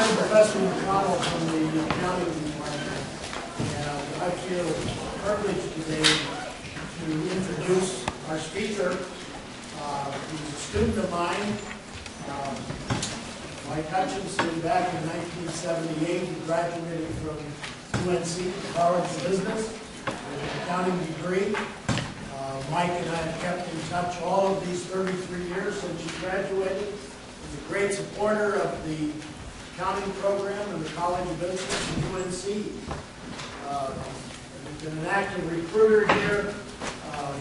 I'm Professor McConnell from the accounting department, and I feel privileged today to introduce our speaker. He's a student of mine, Mike Hutchinson. Back in 1978, he graduated from UNC College of Business with an accounting degree. Mike and I have kept in touch all of these 33 years since he graduated. He's a great supporter of the accounting program in the College of Business at UNC. He's been an active recruiter here.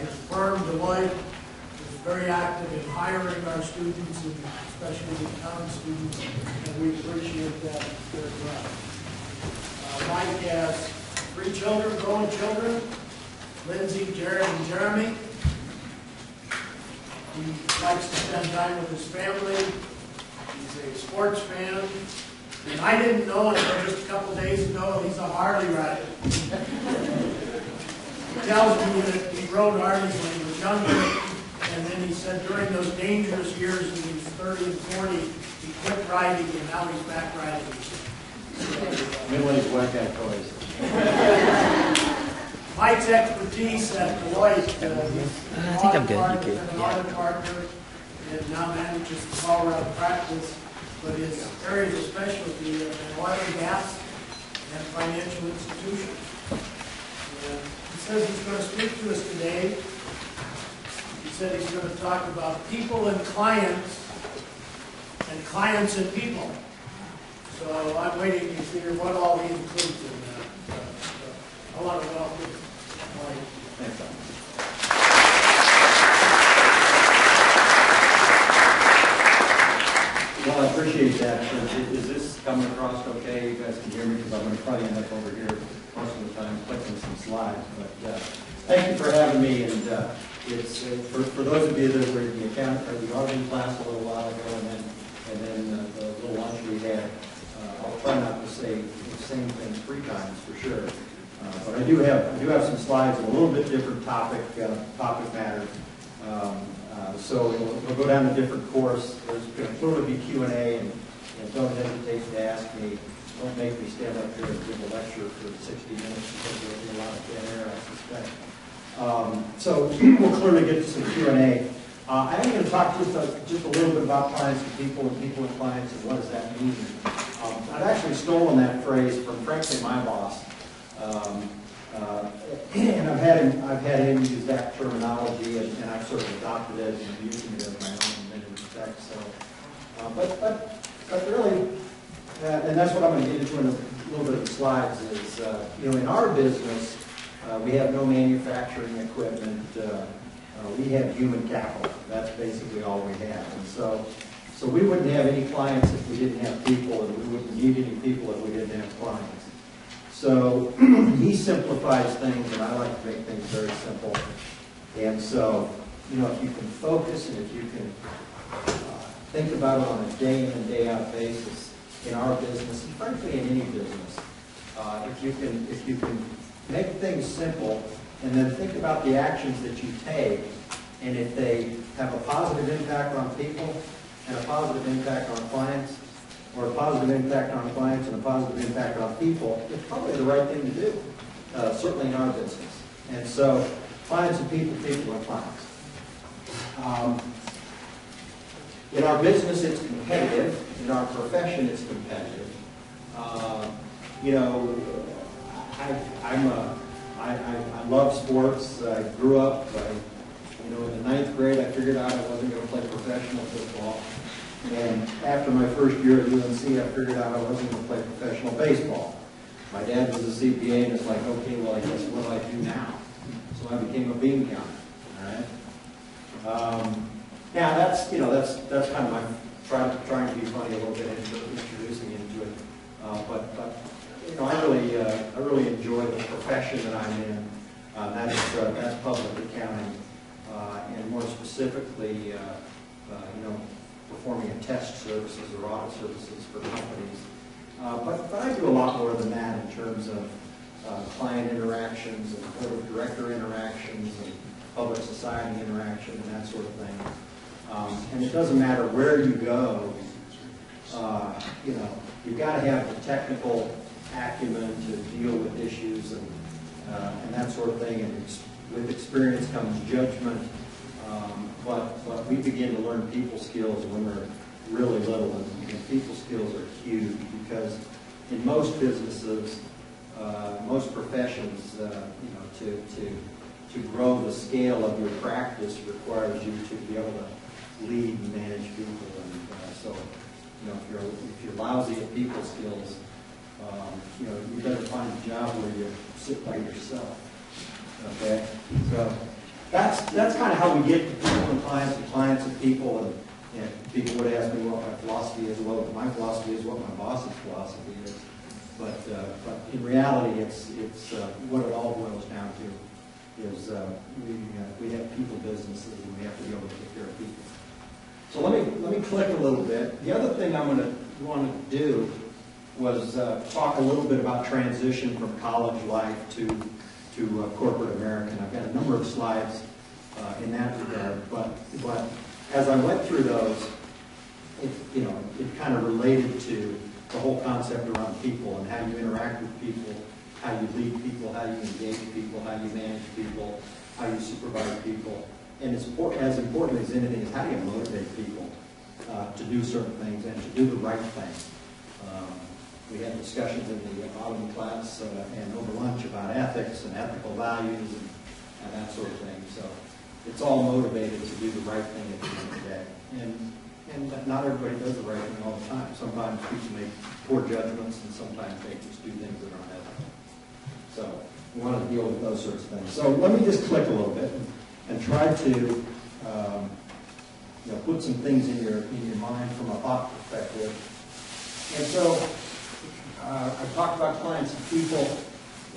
His firm, Deloitte, is very active in hiring our students, and especially the accounting students, and we appreciate that very well. Mike has 3 children, grown children, Lindsay, Jared, and Jeremy. He likes to spend time with his family. He's a sports fan. And I didn't know until just a couple days ago he's a Harley rider. He tells me that he rode Harleys when he was younger, and then he said during those dangerous years when he was 30 and 40, he quit riding, and now he's back riding. Middle-aged white guy toys. Mike's expertise at Deloitte, he's I think I'm good. You an audit partner, and now manages the Colorado practice, but his areas of specialty are in oil and gas and financial institutions. And he says he's going to speak to us today. He said he's going to talk about people and clients and people. So I'm waiting to hear what all he includes in that. I want to welcome Mike. Thanks, Tom. Well, I appreciate that. Is this coming across okay? You guys can hear me because I'm going to probably end up over here most of the time clicking some slides. But thank you for having me. And it's for those of you that were in the auditing class a little while ago, and then the little lunch we had. I'll try not to say the same thing 3 times for sure. But I do have some slides on a little bit different topic matter. So we'll go down a different course. There's going to clearly be Q&A, and don't hesitate to ask me. Don't make me stand up here and give a lecture for 60 minutes because there'll be a lot of dead air, I suspect. So we'll clearly get to some Q&A. I am going to talk just a little bit about clients and people and clients and what does that mean. I've actually stolen that phrase from, frankly, my boss. And I've had him use that terminology, and I've sort of adopted it and I'm using it as my own in many respects. So, but really, and that's what I'm going to get into in a little bit of the slides. Is in our business, we have no manufacturing equipment. We have human capital. That's basically all we have. And so we wouldn't have any clients if we didn't have people, and we wouldn't need any people if we didn't have clients. So he simplifies things, and I like to make things very simple. And so, if you can focus and if you can think about it on a day in and day out basis in our business, and frankly in any business, if you can make things simple and then think about the actions that you take, and if they have a positive impact on people and a positive impact on clients, or a positive impact on clients and a positive impact on people, it's probably the right thing to do, certainly in our business. And so, clients and people and clients. In our business, it's competitive. In our profession, it's competitive. I love sports. I grew up, in the 9th grade, I figured out I wasn't going to play professional football. And after my first year at UNC, I figured out I wasn't going to play professional baseball. My dad was a CPA, and it's like, okay, well, I guess what do I do now? So I became a bean counter. All right. Now that's kind of my trying to be funny a little bit into introducing into it. I really enjoy the profession that I'm in. That's public accounting, and more specifically, performing test services or audit services for companies. But I do a lot more than that in terms of client interactions and board of director interactions and public society interaction and that sort of thing. And it doesn't matter where you go, you've got to have the technical acumen to deal with issues and that sort of thing. And with experience comes judgment. But we begin to learn people skills when we're really little, and people skills are huge because in most businesses, most professions, to grow the scale of your practice requires you to be able to lead and manage people. And so, if you're lousy at people skills, you better find a job where you sit by yourself. Okay, so that's kind of how we get to people and clients and people, and people would ask me what my philosophy is. Well, my philosophy is what my boss's philosophy is, but in reality, it's what it all boils down to is we have people businesses and we have to be able to take care of people. So let me click a little bit. The other thing I'm going to want to do was talk a little bit about transition from college life to corporate American. I've got a number of slides in that regard, but as I went through those, it kind of related to the whole concept around people and how you interact with people, how you lead people, how you engage people, how you manage people, how you supervise people. And as important as anything is how do you motivate people to do certain things and to do the right thing. We had discussions in the autumn class and over lunch about ethics and ethical values and that sort of thing. So it's all motivated to do the right thing at the end of the day. And not everybody does the right thing all the time. Sometimes people make poor judgments and sometimes they just do things that aren't ethical. So we want to deal with those sorts of things. So let me just click a little bit and try to put some things in your mind from a thought perspective. And so I've talked about clients and people,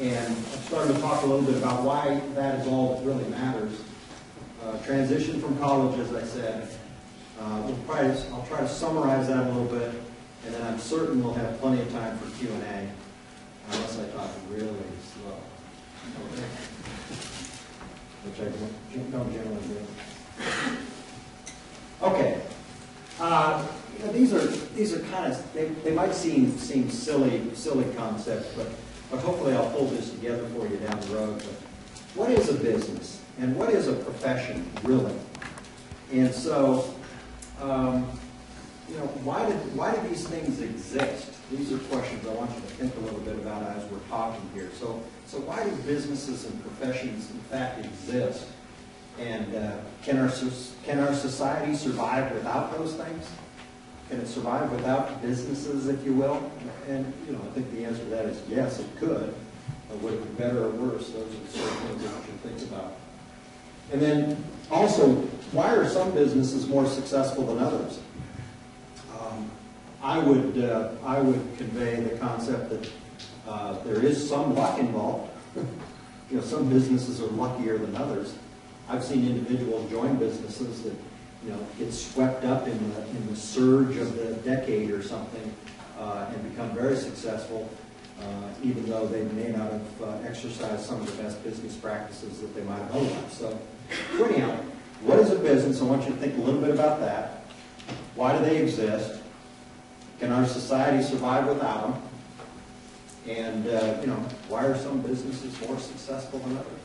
and I've started to talk a little bit about why that is all that really matters. Transition from college, as I said. I'll try to summarize that a little bit, and then I'm certain we'll have plenty of time for Q&A, unless I talk really slow. Okay. Which I don't generally do. Okay. These are kind of they might seem silly concepts, but hopefully I'll pull this together for you down the road. But what is a business and what is a profession really? And so why do these things exist? These are questions I want you to think a little bit about as we're talking here. So why do businesses and professions in fact exist? And can our society survive without those things? Can it survive without businesses, if you will? And I think the answer to that is yes, it could. Would it be better or worse? Those are the sort of things that you should think about. And then also, why are some businesses more successful than others? I would convey the concept that there is some luck involved. Some businesses are luckier than others. I've seen individuals join businesses that get swept up in the surge of the decade or something and become very successful, even though they may not have exercised some of the best business practices that they might have otherwise. So anyhow, what is a business? I want you to think a little bit about that. Why do they exist? Can our society survive without them? And why are some businesses more successful than others?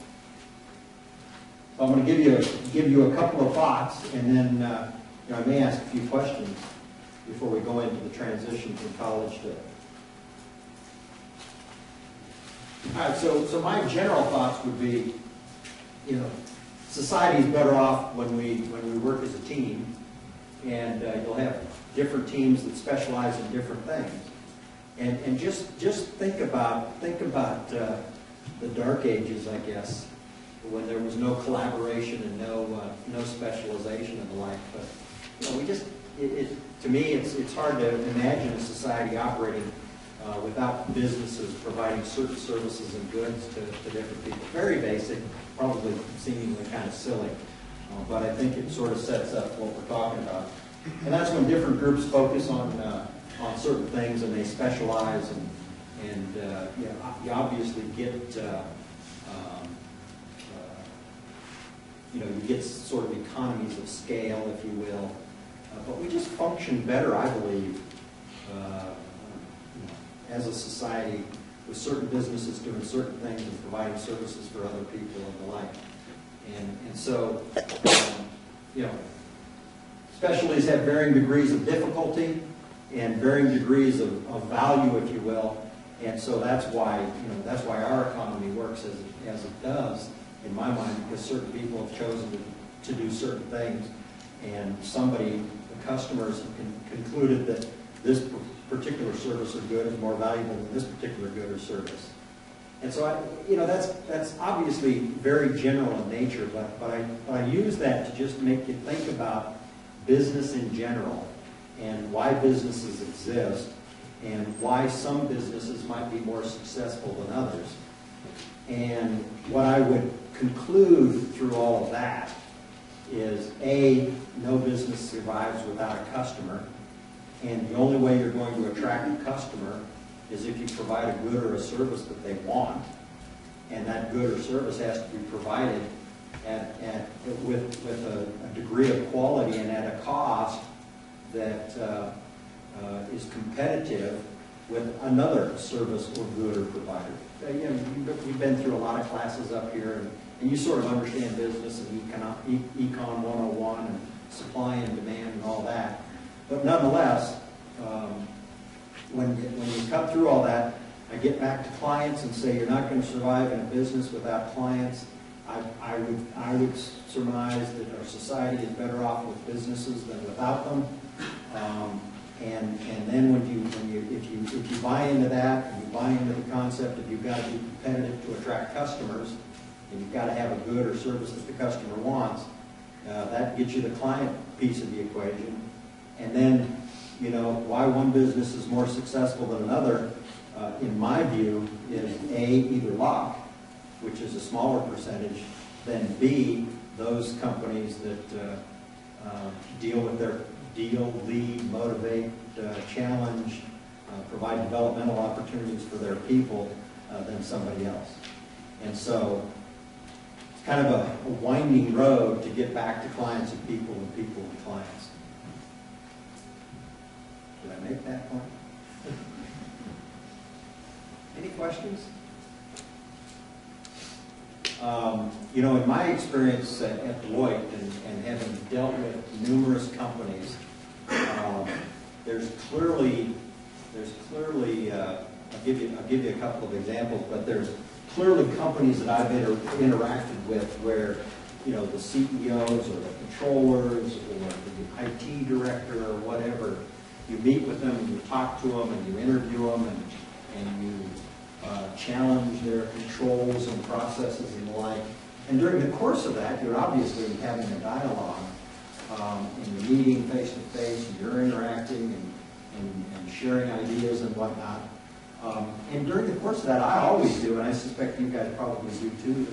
So I'm going to give you a couple of thoughts, and then I may ask a few questions before we go into the transition from college to. All right. So my general thoughts would be, society is better off when we work as a team, and you'll have different teams that specialize in different things. And just think about the dark ages, I guess, when there was no collaboration and no specialization and the like. But to me, it's hard to imagine a society operating without businesses providing certain services and goods to different people. Very basic, probably seemingly kind of silly, but I think it sort of sets up what we're talking about. And that's when different groups focus on certain things and they specialize, and you obviously get you get sort of economies of scale, if you will. But we just function better, I believe, as a society, with certain businesses doing certain things and providing services for other people and the like. And so, you know, specialties have varying degrees of difficulty and varying degrees of value, if you will. And so that's why, you know, that's why our economy works as it does, in my mind, because certain people have chosen to do certain things, and the customers have concluded that this particular service or good is more valuable than this particular good or service. And so, you know, that's obviously very general in nature, but I use that to just make you think about business in general and why businesses exist and why some businesses might be more successful than others. And what I would conclude through all of that is, A, no business survives without a customer, and the only way you're going to attract a customer is if you provide a good or a service that they want, and that good or service has to be provided with a degree of quality and at a cost that is competitive with another service or good or provider. You know, you've been through a lot of classes up here, and you sort of understand business and Econ 101 and supply and demand and all that. But nonetheless, when you cut through all that, I get back to clients and say, you're not going to survive in a business without clients. I would surmise that our society is better off with businesses than without them. And then if you buy into that, and you buy into the concept that you've got to be competitive to attract customers, and you've got to have a good or service that the customer wants, that gets you the client piece of the equation. And then, you know, why one business is more successful than another, in my view, is A, either luck, which is a smaller percentage, than B, those companies that lead, motivate, challenge, provide developmental opportunities for their people than somebody else. And so it's kind of a winding road to get back to clients and people and clients. Did I make that point? Any questions? You know, in my experience at Deloitte and having dealt with numerous companies, there's clearly I'll give you a couple of examples, but there's clearly companies that I've interacted with where, you know, the CEOs or the controllers or the IT director or whatever, you meet with them and you talk to them and you interview them and you challenge their controls and processes and the like. And during the course of that, you're obviously having a dialogue, and you're meeting face to face, and you're interacting and sharing ideas and whatnot. And during the course of that, I always do, and I suspect you guys probably do too,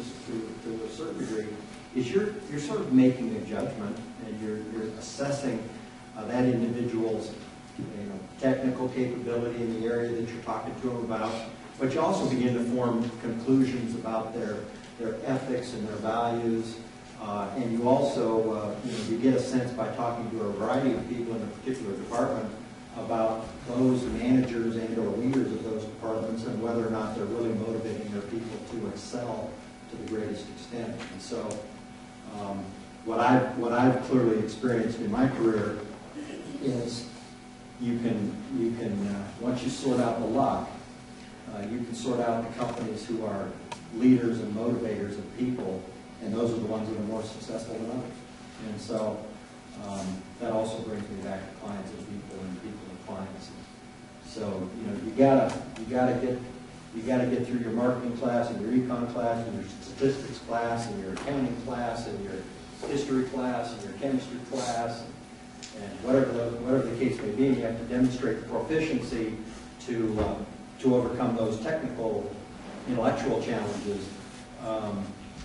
to a certain degree, is you're sort of making a judgment and you're assessing that individual's, you know, technical capability in the area that you're talking to them about. But you also begin to form conclusions about their ethics and their values, and you also you know, you get a sense by talking to a variety of people in a particular department about those managers and or leaders of those departments and whether or not they're really motivating their people to excel to the greatest extent. And so, what I've clearly experienced in my career is you can once you sort out the luck. You can sort out the companies who are leaders and motivators of people, and those are the ones that are more successful than others. And so that also brings me back to clients and people and clients. So you know, you gotta get through your marketing class and your econ class and your statistics class and your accounting class and your history class and your chemistry class and whatever the case may be. You have to demonstrate proficiency to overcome those technical, intellectual challenges.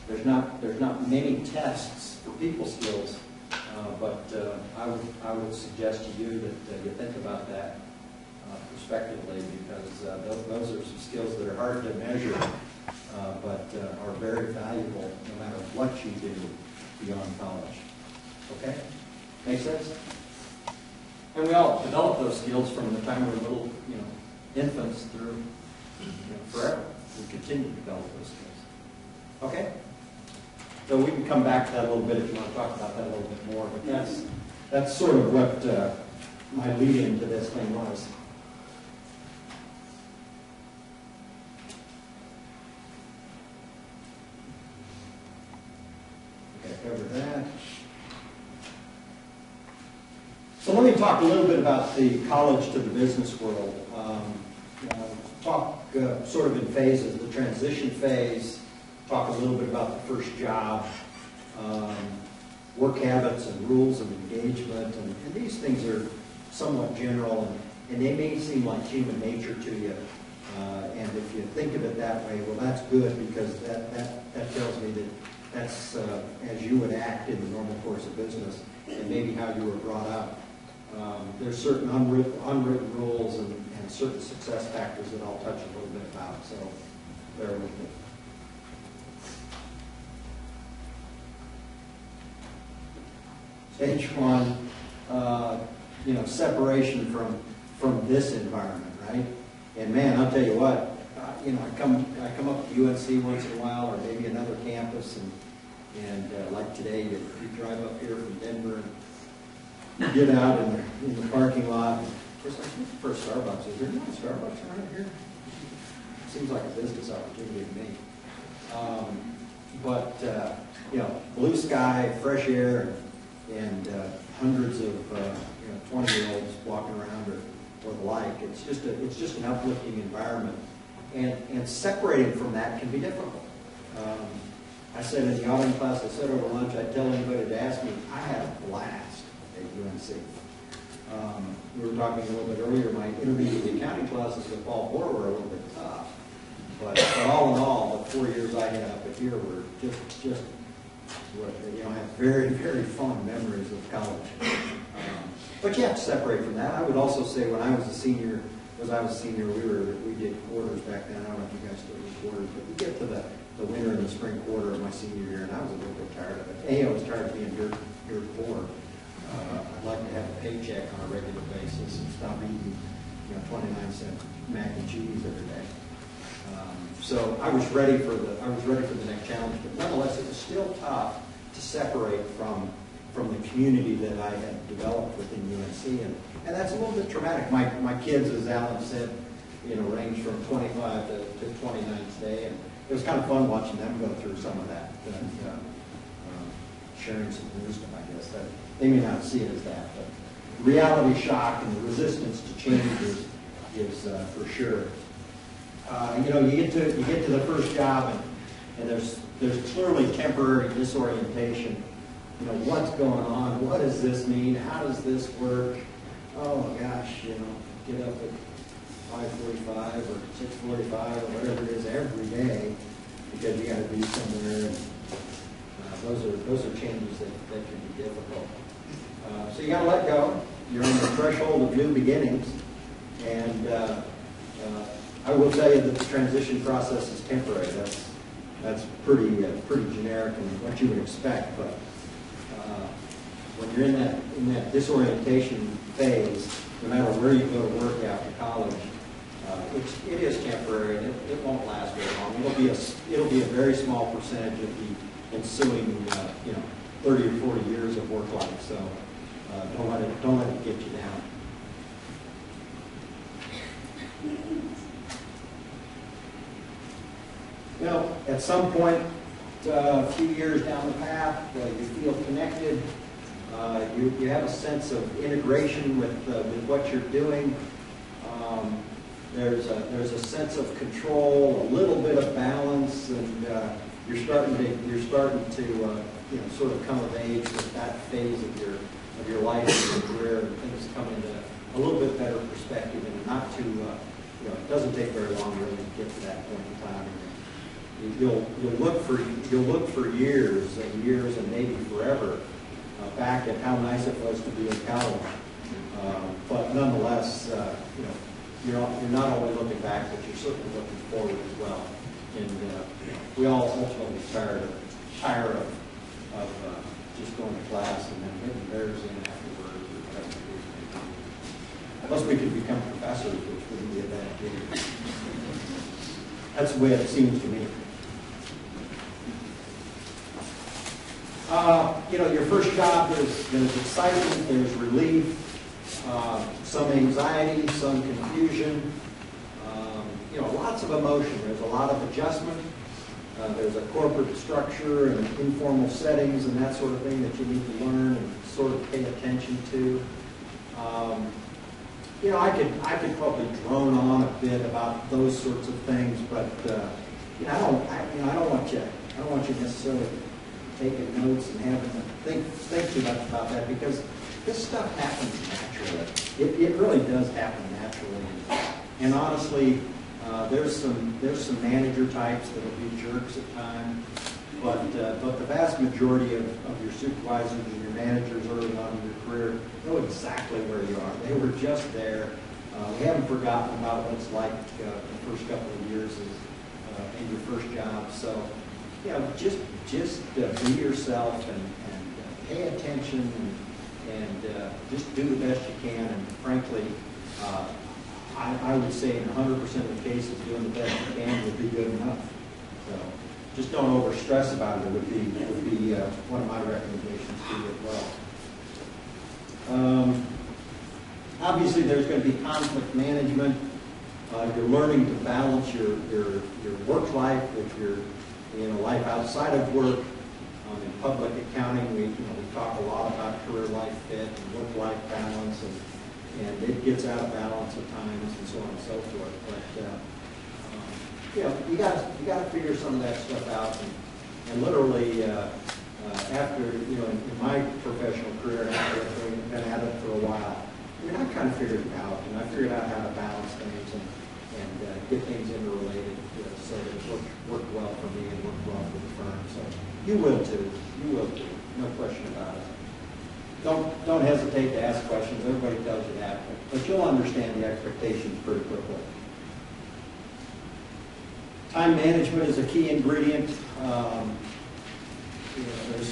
There's not many tests for people skills, but I would suggest to you that you think about that prospectively, because those are some skills that are hard to measure, but are very valuable no matter what you do beyond college. Okay? Make sense? And we all develop those skills from the time we're little, you know, infants through forever. We continue to develop those skills. Okay? So we can come back to that a little bit if you want to talk about that a little bit more, but that's sort of what my lead-in to this thing was. Okay, cover that. So let me talk a little bit about the college to the business world. Talk sort of in phases, the transition phase, talk a little bit about the first job, work habits and rules of engagement, and these things are somewhat general, and they may seem like human nature to you. And if you think of it that way, well, that's good, because that tells me that that's as you would act in the normal course of business, and maybe how you were brought up. There's certain unwritten rules and certain success factors that I'll touch a little bit about, so bear with me. Stage one, separation from this environment, right? And man, I'll tell you what, I come up to UNC once in a while, or maybe another campus, and like today, you drive up here from Denver and get out in the parking lot. And of course, I look for a Starbucks. Is there not a Starbucks around here? Seems like a business opportunity to me. Blue sky, fresh air, and hundreds of 20-year-olds walking around or the like. It's just an uplifting environment, and separating from that can be difficult. I said in the auditing class, I said over lunch, I'd tell anybody to ask me. I had a blast at UNC. We were talking a little bit earlier. My intermediate accounting classes with Paul Bohr were a little bit tough, but all in all, the 4 years I had up at here were just I have very, very fond memories of college. But you have to separate from that. I would also say when I was a senior, we did quarters back then. I don't know if you guys still do quarters, but we get to the winter and the spring quarter of my senior year, and I was a little bit tired of it. I was tired of being dirt poor. I'd like to have a paycheck on a regular basis and stop eating 29-cent mac and cheese every day. So I was ready for the next challenge, but nonetheless, it was still tough to separate from the community that I had developed within UNC, and that's a little bit traumatic. My kids, as Alan said, range from 25 to 29 today, and it was kind of fun watching them go through some of that, sharing some wisdom, I guess. That they may not see it as that, but reality shock and the resistance to change is for sure. You get to the first job, and there's clearly temporary disorientation. What's going on? What does this mean? How does this work? Oh gosh, get up at 5:45 or 6:45 or whatever it is every day because you got to be somewhere. And those are changes that can be difficult. So you got to let go. You're on the threshold of new beginnings, and I will tell you that the transition process is temporary. That's pretty generic and what you would expect. But when you're in that disorientation phase, no matter where you go to work after college, it is temporary and it won't last very long. It'll be a very small percentage of the ensuing 30 or 40 years of work life. So don't let it get you down. At some point, a few years down the path, you feel connected. You have a sense of integration with what you're doing. There's a sense of control, a little bit of balance, and you're starting to sort of come of age with that phase of your life and your career, and things come into a little bit better perspective, and not too it doesn't take very long really to get to that point in time. You'll look for years and years and maybe forever back at how nice it was to be in college. But nonetheless, you're not only looking back, but you're certainly looking forward as well. And we all ultimately tire of just going to class and then hitting bears in afterwards or whatever it is. Plus we could become professors, which wouldn't be a bad thing. That's the way it seems to me. Your first job, there's excitement, there's relief, some anxiety, some confusion, lots of emotion. There's a lot of adjustment. There's a corporate structure and informal settings and that sort of thing that you need to learn and sort of pay attention to. I could probably drone on a bit about those sorts of things, but I don't want you necessarily taking notes and having to think too much about that, because this stuff happens naturally. It really does happen naturally. And honestly, there's some manager types that will be jerks at times, but the vast majority of your supervisors and your managers early on in your career know exactly where you are. They were just there. We haven't forgotten about what it's like the first couple of years in your first job. So, just be yourself and pay attention and just do the best you can. And frankly, I would say in 100% of the cases, doing the best you can would be good enough. So just don't over stress about it. It would be one of my recommendations to you as well. Obviously, there's going to be conflict management. You're learning to balance your work life with your life outside of work. In public accounting, we talk a lot about career life fit and work life balance, and it gets out of balance at times, and so on and so forth. But you got to figure some of that stuff out, and literally after in my professional career, after having been at it for a while, I kind of figured it out, and I figured out how to balance things and get things interrelated so that it worked well for me and worked well for the firm. So you will too. You will too. No question about it. Don't hesitate to ask questions. Everybody tells you that, but you'll understand the expectations pretty quickly. Time management is a key ingredient.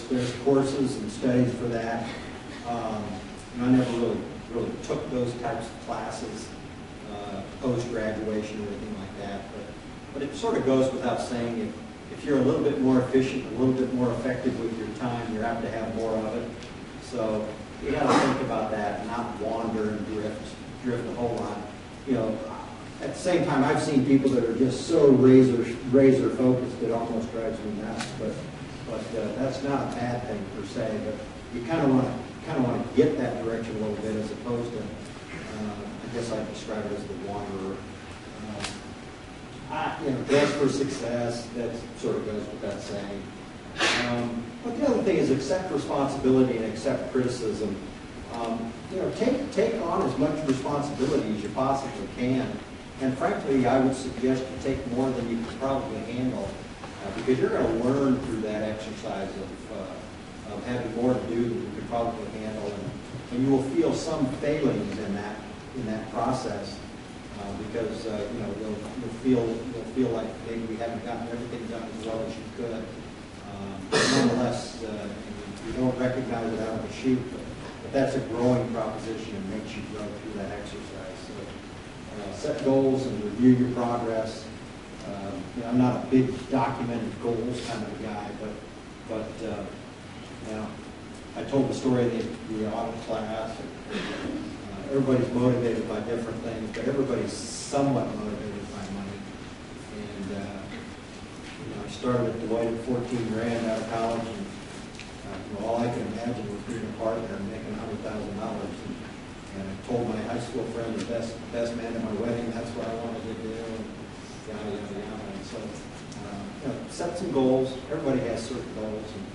There's courses and studies for that. I never really took those types of classes post-graduation or anything like that, but it sort of goes without saying, if you're a little bit more efficient, a little bit more effective with your time, you're apt to have more of it. So you got to think about that and not wander and drift a whole lot. At the same time, I've seen people that are just so razor focused it almost drives me nuts. But that's not a bad thing per se. But you kind of want to get that direction a little bit, as opposed to I guess I'd describe it as the wanderer. Dress for success. That sort of goes without saying. But the other thing is accept responsibility and accept criticism. Take on as much responsibility as you possibly can. And frankly, I would suggest you take more than you can probably handle, because you're going to learn through that exercise of having more to do than you could probably handle, and you will feel some failings in that process, because you'll feel like maybe you haven't gotten everything done as well as you could. Nonetheless, you don't recognize it out of the chute, but that's a growing proposition and makes you grow through that exercise. So set goals and review your progress. I'm not a big documented goals kind of a guy, but I told the story of the audit class. Everybody's motivated by different things, but everybody's somewhat motivated by money. And I started at Deloitte at 14 grand out of college, and all I could imagine was being a partner and making $100,000. And I told my high school friend, the best man at my wedding, that's what I wanted to do, and yada, yada, yada. And so, set some goals. Everybody has certain goals. And,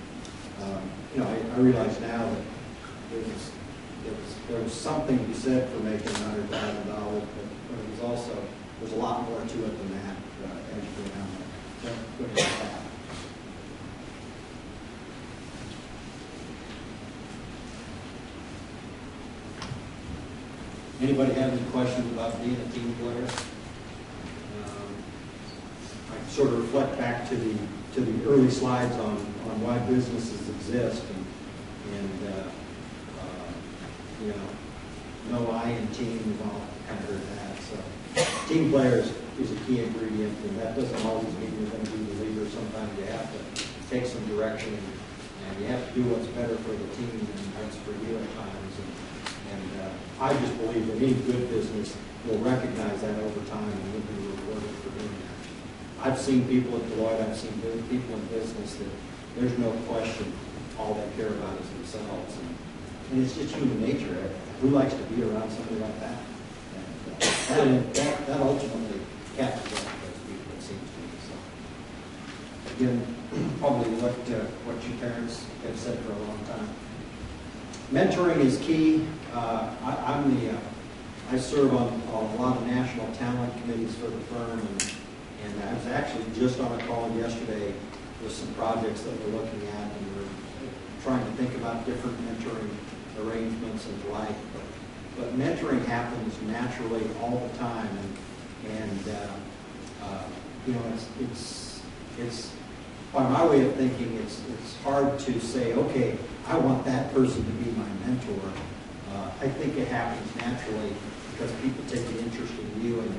I realize now that there was something to be said for making $100,000, but there's a lot more to it than that as you go down there. So, go ahead with that. Anybody have any questions about being a team player? I sort of reflect back to the early slides on why businesses exist, and no I in team, we've all kind of heard that. So team players is a key ingredient, and that doesn't always mean you're going to be the leader. Sometimes you have to take some direction, and you have to do what's better for the team and what's for you at times. And I just believe that any good business will recognize that over time and will be rewarded for doing that. I've seen people at Deloitte, I've seen people in business that there's no question all they care about is themselves. And it's just human nature. Who likes to be around somebody like that? And that ultimately captures up those people, it seems to me. So, again, probably what you parents have said for a long time. Mentoring is key. I serve on a lot of national talent committees for the firm, and I was actually just on a call yesterday with some projects that we're looking at, and we're trying to think about different mentoring arrangements and the like. But mentoring happens naturally all the time, and you know, it's by my way of thinking, it's hard to say, okay, I want that person to be my mentor. I think it happens naturally because people take an interest in you and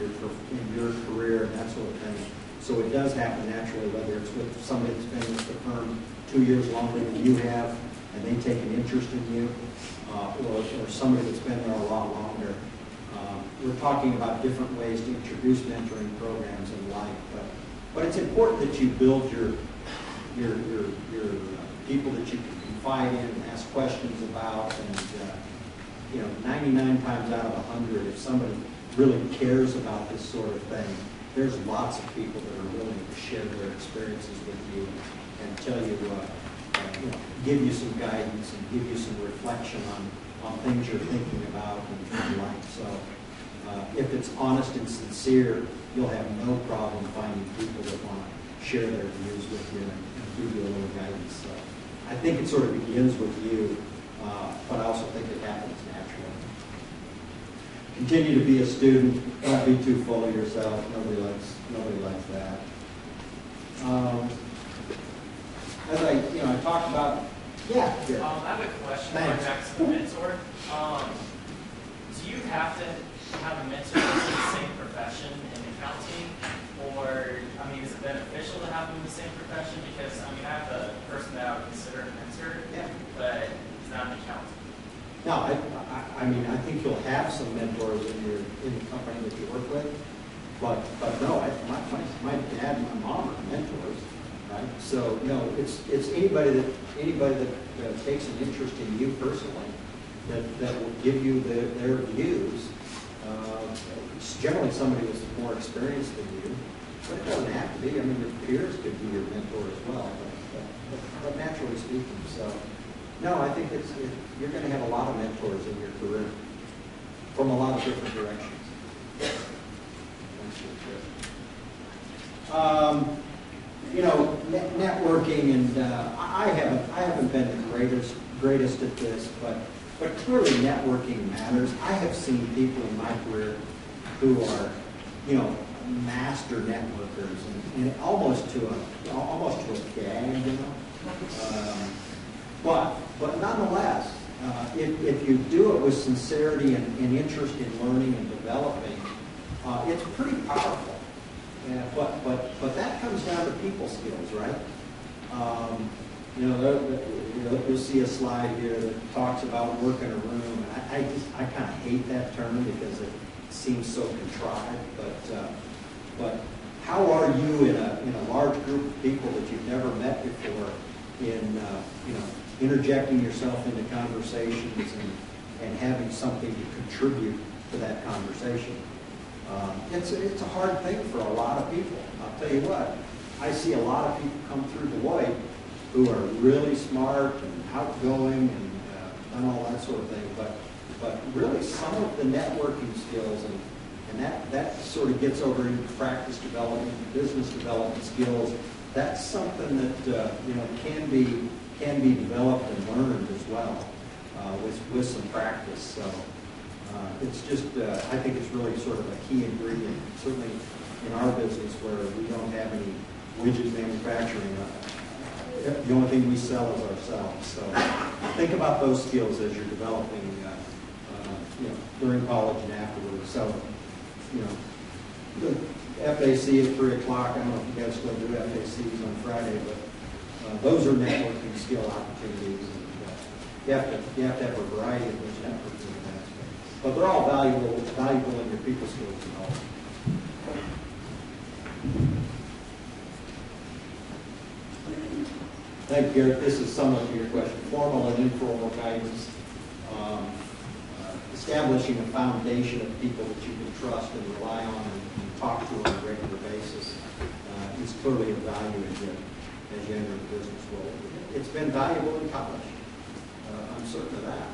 your career and that sort of thing. So it does happen naturally, whether it's with somebody that's been with the firm 2 years longer than you have, and they take an interest in you, or somebody that's been there a lot longer. We're talking about different ways to introduce mentoring programs and the like, but it's important that you build your people that you can confide in and ask questions about, and you know, 99 times out of 100, if somebody really cares about this sort of thing, there's lots of people that are willing to share their experiences with you and tell you, you know, give you some guidance and give you some reflection on things you're thinking about and the like. So if it's honest and sincere, you'll have no problem finding people that want to share their views with you and give you a little guidance. So I think it sort of begins with you, but I also think it happens naturally. Continue to be a student. Don't be too full of yourself. Nobody likes that. As I talked about. Yeah. I have a question going back to the mentor. Do you have to have a mentor that's in the same profession in accounting, or is it beneficial to have them in the same profession? Because I have a person that I would consider a mentor, but he's not an accountant. No, I think you'll have some mentors in the company that you work with, but no, my dad and my mom are mentors, right? So it's anybody that takes an interest in you personally that will give you their views. It's generally somebody who's more experienced than you, but it doesn't have to be. Your peers could be your mentor as well, but naturally speaking, so. No, I think you're going to have a lot of mentors in your career from a lot of different directions. Networking, and I haven't been the greatest at this, but clearly networking matters. I have seen people in my career who are, master networkers, and almost to a gag, But nonetheless, if you do it with sincerity and interest in learning and developing, it's pretty powerful. But that comes down to people skills, right? You'll see a slide here that talks about work in a room. I kind of hate that term because it seems so contrived. But how are you in a large group of people that you've never met before in interjecting yourself into conversations and having something to contribute to that conversation? It's a hard thing for a lot of people. I'll tell you what, I see a lot of people come through Deloitte who are really smart and outgoing and all that sort of thing, but really some of the networking skills and that sort of gets over into practice development, business development skills. That's something that can be developed and learned as well with some practice. So it's just I think it's really sort of a key ingredient, certainly in our business where we don't have any widget manufacturing. The only thing we sell is ourselves. So think about those skills as you're developing during college and afterwards. So, the FAC at 3 o'clock, I don't know if you guys still do FACs on Friday, but those are networking skill opportunities. And, you have to have a variety of those networking events. But they're all valuable in your people skills and all. Thank you, Garrett. This is somewhat to your question. Formal and informal guidance. Establishing a foundation of people that you can trust and rely on and talk to on a regular basis is clearly a value as you enter the business world. It's been valuable in college. I'm certain of that.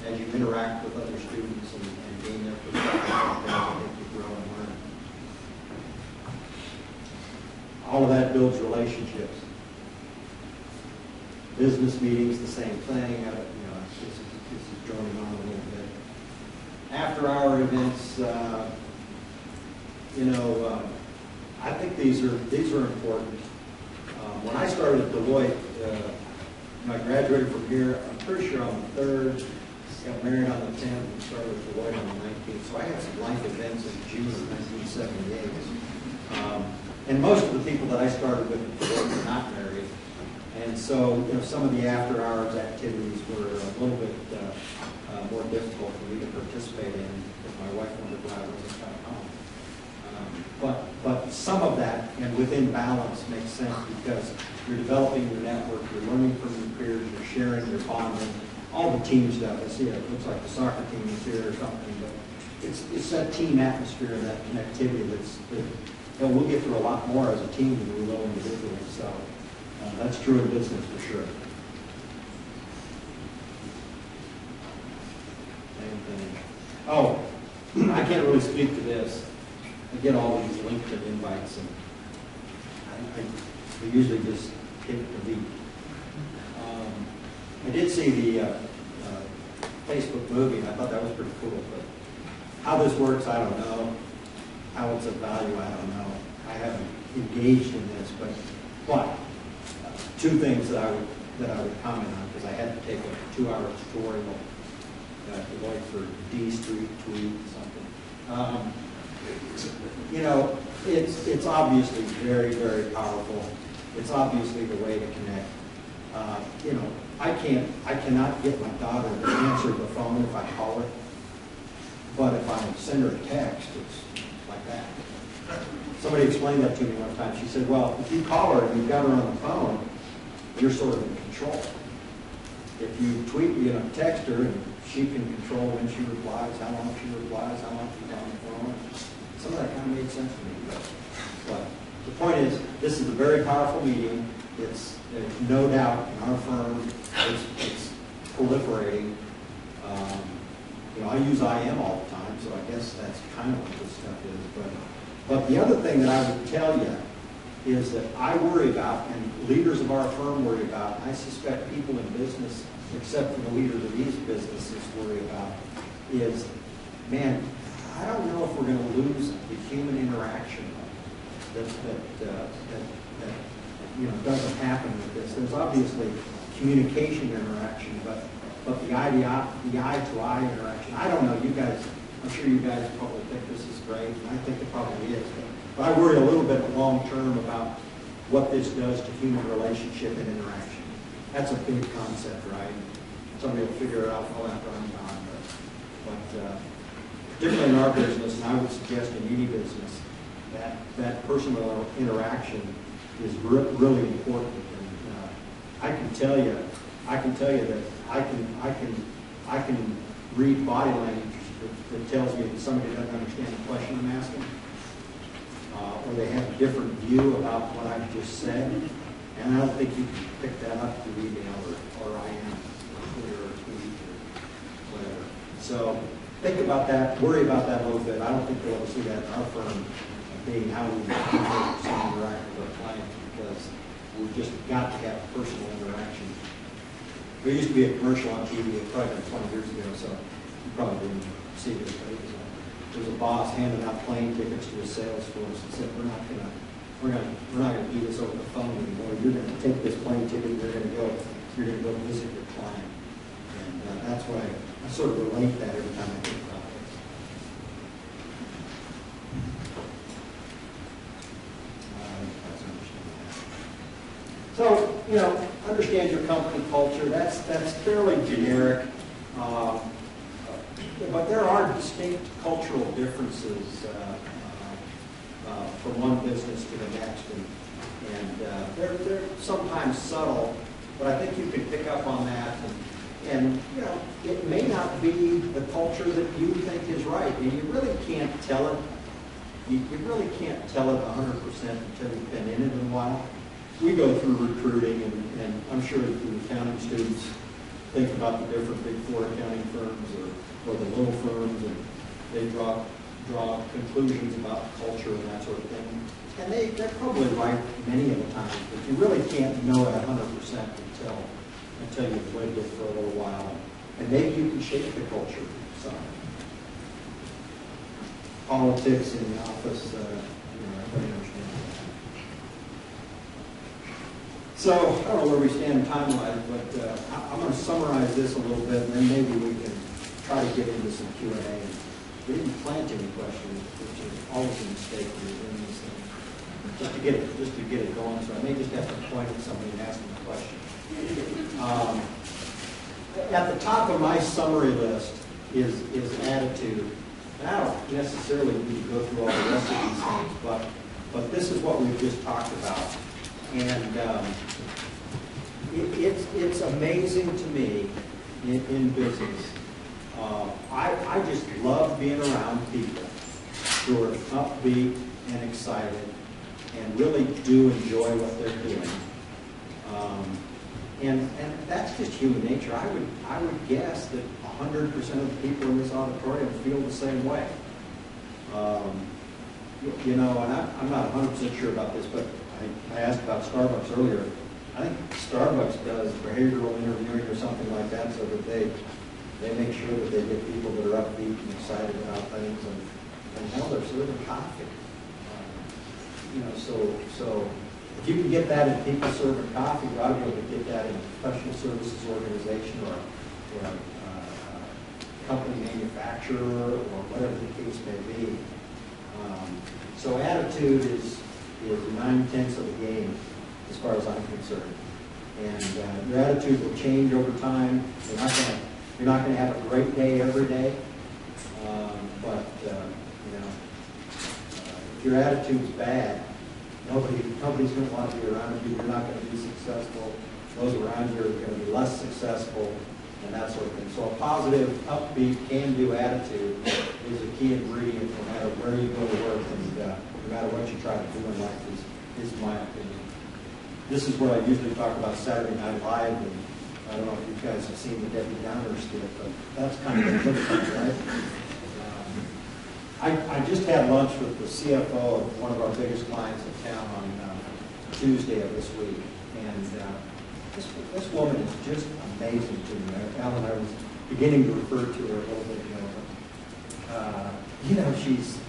As you interact with other students and gain their perspective, I think you grow and learn. All of that builds relationships. Business meetings, the same thing. This is droning on a little bit. After-hour events, I think these are important. When I started at Deloitte, I graduated from here. I'm pretty sure on the 3rd, got married on the 10th, and started at Deloitte on the 19th. So I had some life events in June of 1978. And most of the people that I started with at Deloitte were not married. And so, some of the after-hours activities were a little bit more difficult for me to participate in because my wife wondered why I wasn't coming home. But some of that, and within balance, makes sense because you're developing your network, you're learning from your peers, you're sharing, you're bonding, all the team stuff. I see it looks like the soccer team is here or something, but it's that team atmosphere, that connectivity that we'll get through a lot more as a team than we will individually. So. That's true in business for sure. Same thing. Oh, I can't really speak to this. I get all these LinkedIn invites, and I usually just hit the beat. I did see the Facebook movie, and I thought that was pretty cool. But how this works, I don't know. How it's of value, I don't know. I haven't engaged in this, but. Two things that I would comment on because I had to take a 2-hour tutorial for D Street tweet something. It's obviously very, very powerful. It's obviously the way to connect. I cannot get my daughter to answer the phone if I call her, but if I send her a text, it's like that. Somebody explained that to me one time. She said, well, if you call her and you've got her on the phone, you're sort of in control. If you text her, and she can control when she replies, how long she replies, how long she's on the phone. Some of that kind of made sense to me. But the point is, this is a very powerful medium. There's no doubt in our firm, it's proliferating. I use IM all the time, so I guess that's kind of what this stuff is. But the other thing that I would tell you is that I worry about, and leaders of our firm worry about, and I suspect people in business, except for the leaders of these businesses, worry about, is, man, I don't know if we're going to lose the human interaction that doesn't happen with this. There's obviously communication interaction, but the eye-to-eye interaction, I don't know, you guys, I'm sure you guys probably think this is great, and I think it probably is, but I worry a little bit long-term about what this does to human relationship and interaction. That's a big concept, right? Somebody will figure it out well after I'm gone. But particularly in our business, and I would suggest in any business, that personal interaction is really important. And I can tell you that I can read body language that tells me that somebody doesn't understand the question I'm asking, or they have a different view about what I've just said. And I don't think you can pick that up through email or IM or Twitter or tweet or whatever. So think about that, worry about that a little bit. I don't think we'll ever see that in our firm being how we interact with our clients, because we've just got to have personal interaction. There used to be a commercial on TV, probably 20 years ago, so you probably didn't see this, but there was a boss handing out plane tickets to his sales force and said, we're not gonna do this over the phone anymore. You're gonna take this plane ticket, you're gonna go visit your client. And that's what I sort of relate that every time I think about this. So, you know, understand your company culture. That's fairly generic. But there are distinct cultural differences from one business to the next, and they're sometimes subtle, but I think you can pick up on that. And you know, it may not be the culture that you think is right, and you really can't tell it. You really can't tell it 100% until you've been in it in a while. We go through recruiting, and I'm sure the accounting students think about the different Big Four accounting firms or the little firms, and they draw conclusions about culture and that sort of thing. And they're probably right many of the times, but you really can't know it 100% until you've lived it for a little while. And maybe you can shape the culture some. Politics in the office, everybody understands that. So, I don't know where we stand time-wise, but I'm going to summarize this a little bit, and then maybe we can try to get into some Q&A. We didn't plant any questions, which is always a mistake when you're doing these things. Just to get it going, so I may just have to point at somebody and ask them a question. At the top of my summary list is attitude. And I don't necessarily need to go through all the rest of these things, but this is what we've just talked about. And it's amazing to me in business. I just love being around people who are upbeat and excited and really do enjoy what they're doing. And that's just human nature. I would guess that 100% of the people in this auditorium feel the same way. You know, and I'm not 100% sure about this, but I asked about Starbucks earlier. I think Starbucks does behavioral interviewing or something like that, so that they make sure that they get people that are upbeat and excited about things, and hell, they're serving coffee. So if you can get that in people serving coffee, you ought to be able to get that in a professional services organization or a company manufacturer or whatever the case may be. So attitude is 9/10 of the game as far as I'm concerned. And your attitude will change over time. You're not going to have a great day every day, but if your attitude's bad, nobody's going to want to be around you. You're not going to be successful. Those around you are going to be less successful, and that sort of thing. So a positive, upbeat, can-do attitude is a key ingredient no matter where you go to work and no matter what you try to do in life, is my opinion. This is where I usually talk about Saturday Night Live, and I don't know if you guys have seen the Debbie Downer skit, but that's kind of a flip side, right? I just had lunch with the CFO of one of our biggest clients in town on Tuesday of this week, and this woman is just amazing to me. Alan, I was beginning to refer to her a little bit ago.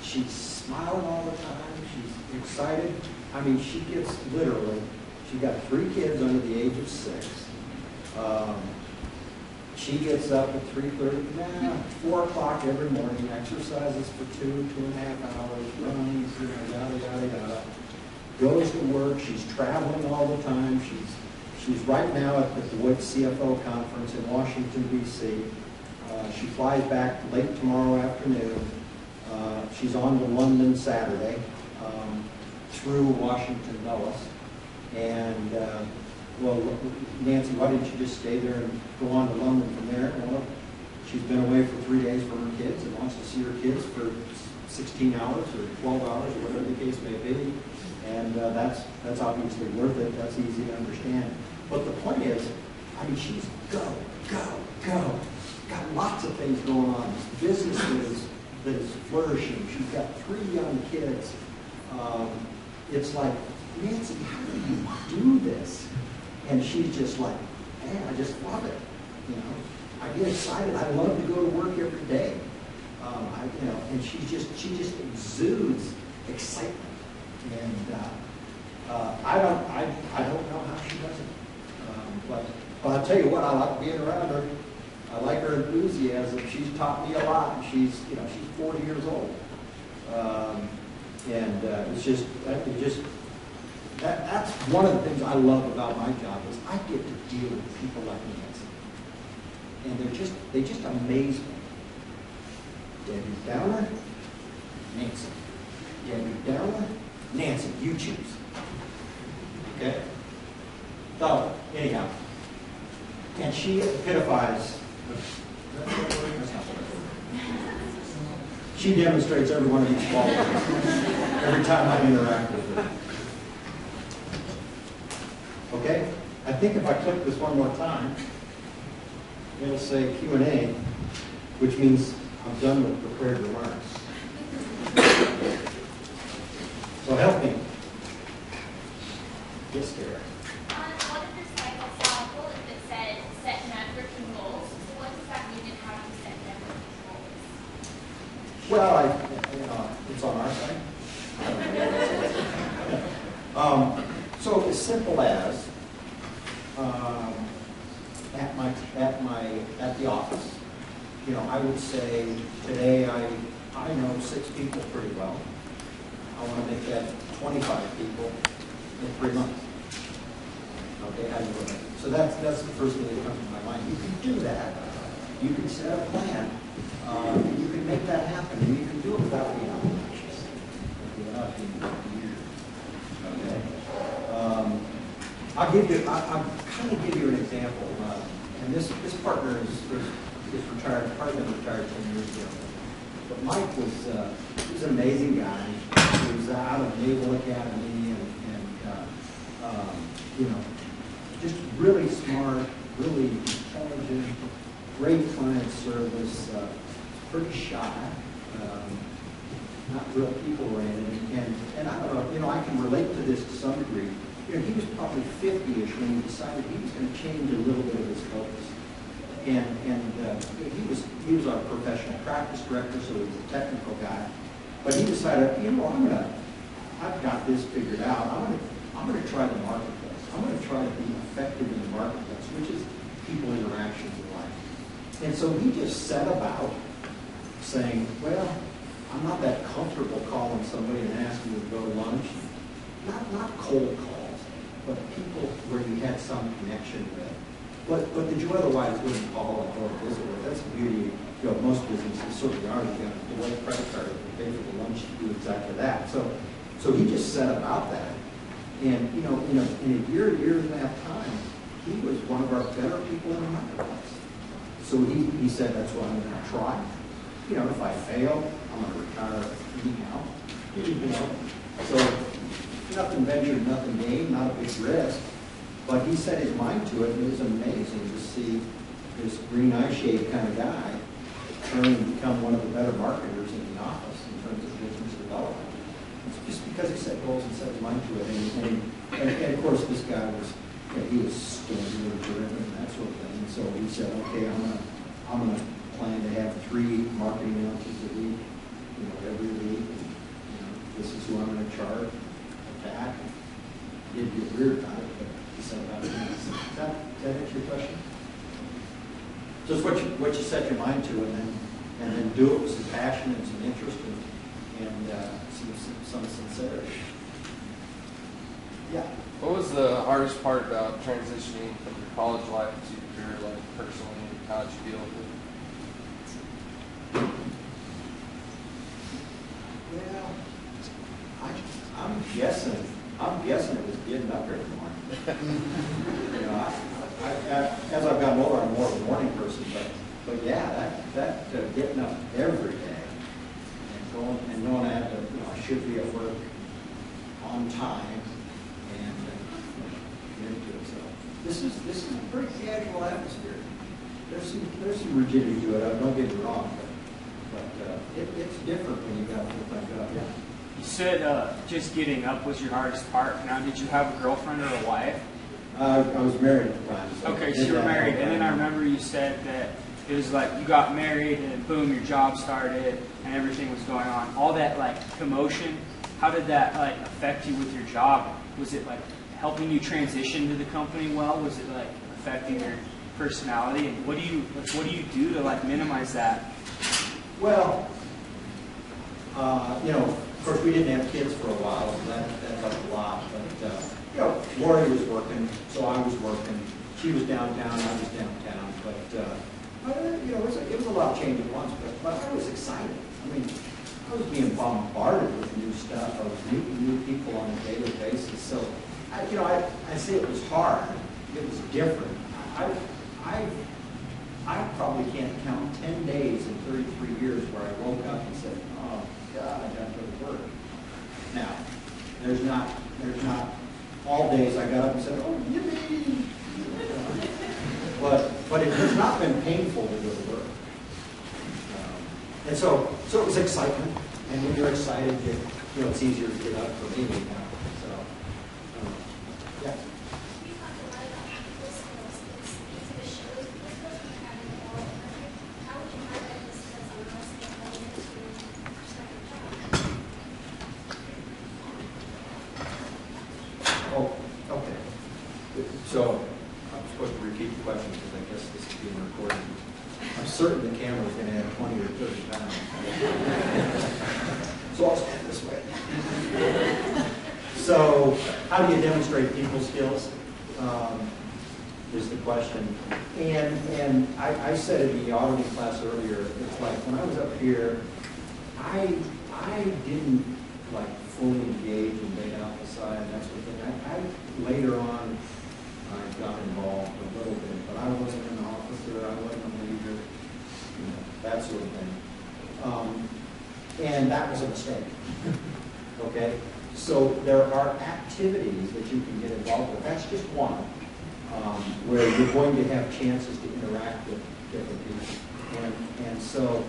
She's smiling all the time. She's excited. I mean, she's got 3 kids under the age of 6. She gets up at 3:30, 4 o'clock every morning, exercises for 2.5 hours, runs, yada, yada, yada. Goes to work. She's traveling all the time. She's right now at the Deloitte CFO conference in Washington, D.C. She flies back late tomorrow afternoon. She's on to London Saturday through Washington Dulles. And, well, Nancy, why didn't you just stay there and go on to London from there? Well, she's been away for 3 days from her kids and wants to see her kids for 16 hours or 12 hours or whatever the case may be. And that's obviously worth it. That's easy to understand. But the point is, I mean, she's go. Got lots of things going on. This business that is flourishing. She's got 3 young kids. It's like, Nancy, how do you do this? And she's just like, man, I just love it. I get excited. I love to go to work every day. And she just exudes excitement. And I don't know how she does it. But I'll tell you what, I like being around her. I like her enthusiasm. She's taught me a lot, and she's 40 years old. That's one of the things I love about my job is I get to deal with people like Nancy, and they just amaze me. Debbie Downer, Nancy. Debbie Downer, Nancy. You choose. Okay. So anyhow, and she epitophizes. She demonstrates every one of these qualities every time I interact with her. Okay? I think if I click this one more time, it'll say Q&A, which means I'm done with prepared remarks. So help me. Yes, Kara. On one of your slides, I saw a bullet that said set networking goals. So what does that mean and how do you set networking goals? Well, it's on our site. So as simple as at the office, I would say today I know 6 people pretty well. I want to make that 25 people in 3 months. Okay, how do you do it? So that's the first thing that comes to my mind. You can do that. You can set a plan. You can make that happen. And you can do it without being obnoxious. Without being weird. Okay. I'll kind of give you an example. And this partner is retired. Partner retired 10 years ago. But Mike was an amazing guy. He was out of Naval Academy and just really smart, really intelligent, great client service, pretty shy, not real people-oriented. And I don't know, I can relate to this to some degree. He was probably 50-ish when he decided he was going to change a little bit of his focus. And he was our professional practice director, so he was a technical guy. But he decided, I've got this figured out. I'm going to try the marketplace. I'm going to try to be effective in the marketplace, which is people interactions in life. And so he just set about saying, well, I'm not that comfortable calling somebody and asking them to go to lunch. Not cold calls, but people where you had some connection with. But did you otherwise wouldn't call and go to visit with? That's the beauty of most businesses, certainly ours. You got a Deloitte credit card and pay for the lunch to do exactly that. So he just set about that. And in a year and a half time, he was one of our better people in the marketplace. So he said, that's what I'm going to try. If I fail, I'm going to retire anyhow. So nothing ventured, nothing gained, not a big risk. But he set his mind to it, and it was amazing to see this green eye shade kind of guy turn and become one of the better marketers in the office in terms of business development. It's just because he set goals and set his mind to it. And of course, this guy was, he was standard driven and that sort of thing. And so he said, okay, I'm gonna plan to have 3 marketing lunches a week, every week. And, this is who I'm going to charge, attack. It'd be weird about it, but he said about it. Does that answer your question? Just what you set your mind to, and then do it with some passion and some interest and some sincerity. Yeah. What was the hardest part about transitioning from your college life to your career life personally? How did you deal with it? Well, I'm guessing it was getting up every morning. As I've gotten older, I'm more of a morning person, but yeah, that getting up every day and knowing I have to, I should be at work on time and get into it. So this is a pretty casual atmosphere. There's some rigidity to it. Don't get me wrong, but it's different when you got a full-time job. Yeah. You said just getting up was your hardest part. Now, did you have a girlfriend or a wife? I was married at the time. Okay, so you were married. And then I remember you said that it was like you got married and boom, your job started and everything was going on. All that like commotion, how did that like affect you with your job? Was it like helping you transition to the company well? Was it like affecting your personality, and what do you do to like minimize that? Well, you know, of course, we didn't have kids for a while, so that helped a lot. But you know, Lori was working, so I was working. She was downtown, I was downtown. But you know, it was a lot of change at once. But I was excited. I mean, I was being bombarded with new stuff. I was meeting new people on a daily basis. So, you know, I say it was hard. It was different. I probably can't count 10 days in 33 years where I woke up and said, "Oh God, I got to go to work." Now, there's not all days I got up and said, "Oh, yippee!" But it has not been painful to go to work. And so it was excitement. And when you're excited, you know, it's easier to get up for me now. So, yeah. We talked a lot about people skills. It's the shows people skills we have in the world. How would you highlight the skills on those skills going into your second job? Oh, okay. So I'm supposed to repeat the question because I guess this is being recorded. I'm certain the camera is going to have 20 or 30 pounds. So I'll stand this way. So how do you demonstrate people skills is the question. And I said in the auditing class earlier, it's like when I was up here, I didn't like fully engage and lay out the side and that sort of thing. I later on, I got involved a little bit, but I wasn't an officer, I wasn't a leader, you know, that sort of thing. And that was a mistake. Okay? So there are activities that you can get involved with. That's just one, where you're going to have chances to interact with different people. And so,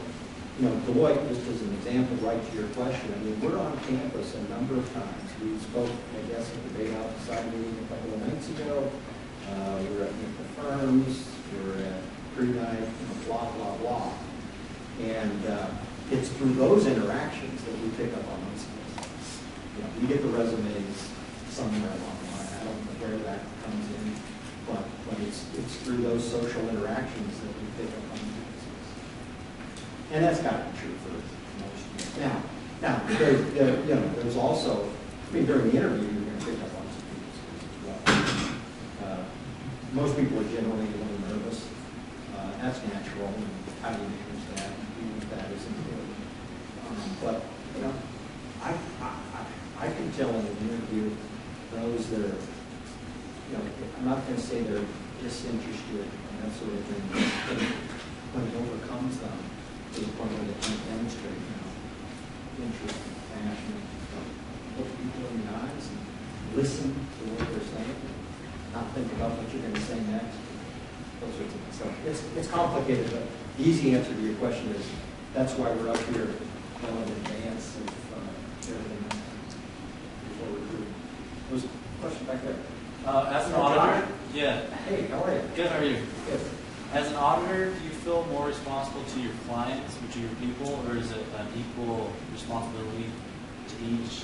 you know, Deloitte, just as an example, right to your question, I mean, we're on campus a number of times. We spoke, I guess, at the Bay Outside meeting a couple of nights ago. We were at the firms, we were at pre-night, you know, blah, blah, blah. And it's through those interactions that we pick up on those skills. You know, we get the resumes somewhere along the line. I don't know where that comes in, but it's through those social interactions that we pick up on those skills. And that's got to be true for most people. Now, there's also, I mean, during the interview, you're going to pick up on some people skills as well. Most people are generally a little nervous. That's natural. And how do you manage that? Even if that is important. But, you know, I can tell in an interview those that are, you know, I'm not going to say they're disinterested and that sort of thing. But when it overcomes them, to the point where they can't demonstrate, you know, interest and passion. Look people in the eyes and listen to what they're saying. Not think about what you're going to say next. Those sorts of things. So it's complicated, but the easy answer to your question is that's why we're up here well in advance of everything before we're through. There's a question back there. As an auditor, yeah. Hey, how are you? Good, how are you? Good. As an auditor, do you feel more responsible to your clients, which are your people, or is it an equal responsibility to each?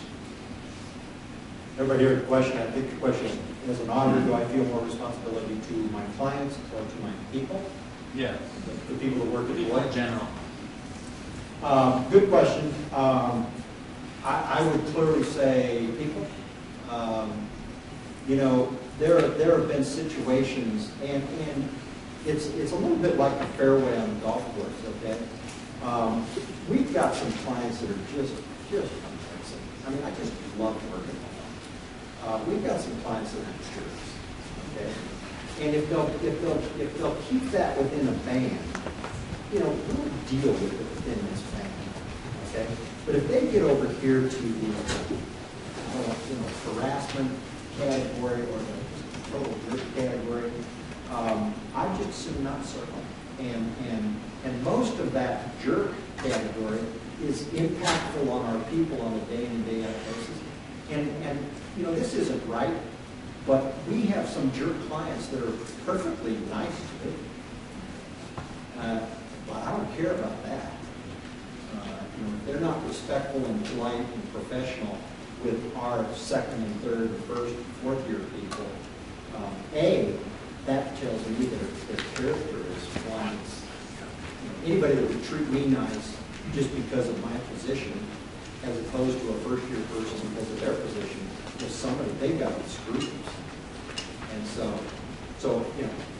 Everybody heard the question. I think the question is, as an auditor, do I feel more responsibility to my clients or to my people? Yeah. The people that work at People in Deloitte? general. Good question. I would clearly say people. You know, there have been situations, and it's a little bit like a fairway on the golf course. Okay, we've got some clients that are just amazing. I mean, I just love working with them. We've got some clients that are jerks. Okay, and if they'll keep that within a band, you know, we'll deal with it within this band. Okay, but if they get over here to the harassment category or the total jerk category, I just assume not so. And most of that jerk category is impactful on our people on a day in and day out basis. And you know, this isn't right, but we have some jerk clients that are perfectly nice to me. But I don't care about that. You know, if they're not respectful and polite and professional with our second and third, first, fourth year people, A, that tells me their character is one that's, anybody that would treat me nice just because of my position, as opposed to a first-year person because of their position, is somebody, they've got the screws. And so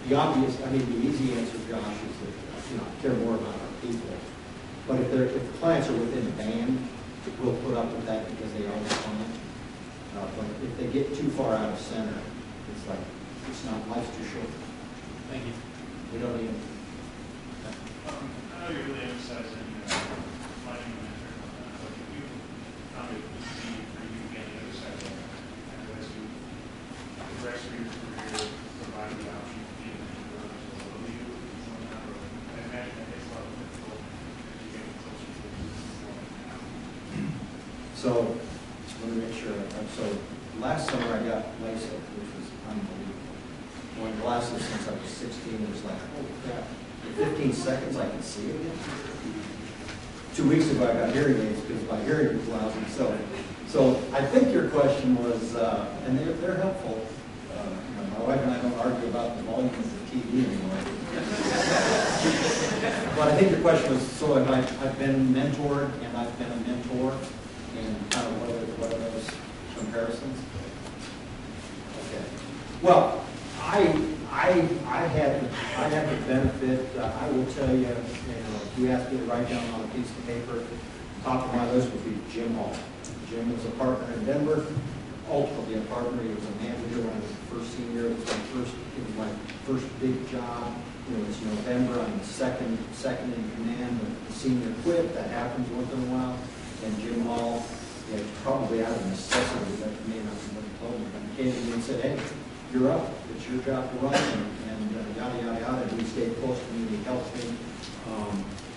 the obvious, the easy answer, Josh, is that, I care more about our people. But if the clients are within a band, we'll put up with that because they are the client. But if they get too far out of center, it's like, it's not, life's too short. Thank you. We don't need it. I know you're really emphasizing finding a mentor, but if you found it easy for you to get the other side of that, and as you progress through your career, provide the option to be a mentor below you, somehow, I imagine that it's a lot difficult as you get closer to the business. So, just want to make sure. So, last summer I got LASIK, which was unbelievable. Worn glasses since I was 16. It was like, oh crap. In 15 seconds I can see again. 2 weeks ago I got hearing aids because my hearing was lousy. So I think your question was, and they're helpful. My wife and I don't argue about the volume of the TV anymore. But I think your question was, so have I've been mentored and I've been a mentor, and kind of what are those comparisons? Okay. Well, I had the benefit. I will tell you, if you asked me to write down on a piece of paper, top of my list would be Jim Hall. Jim was a partner in Denver, ultimately a partner. He was a manager when I was the first senior. It was my first big job. It's November. I'm the second in command. The senior quit. That happens once in a while. And Jim Hall, probably out of necessity, that may not be what he told me, but he came to me and said, "Hey, you're up. It's your job to run," and yada, yada, yada. And he stayed close to me, and he helped me.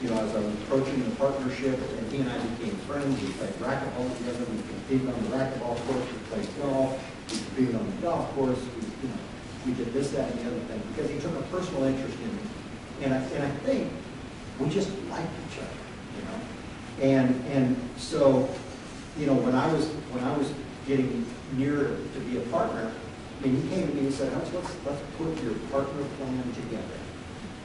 As I was approaching the partnership, and he and I became friends. We played racquetball together. We competed on the racquetball course. We played golf. We competed on the golf course. We did this, that, and the other thing, because he took a personal interest in me. And I think we just liked each other, And so, when I was getting near to be a partner, he came to me and said, let's put your partner plan together.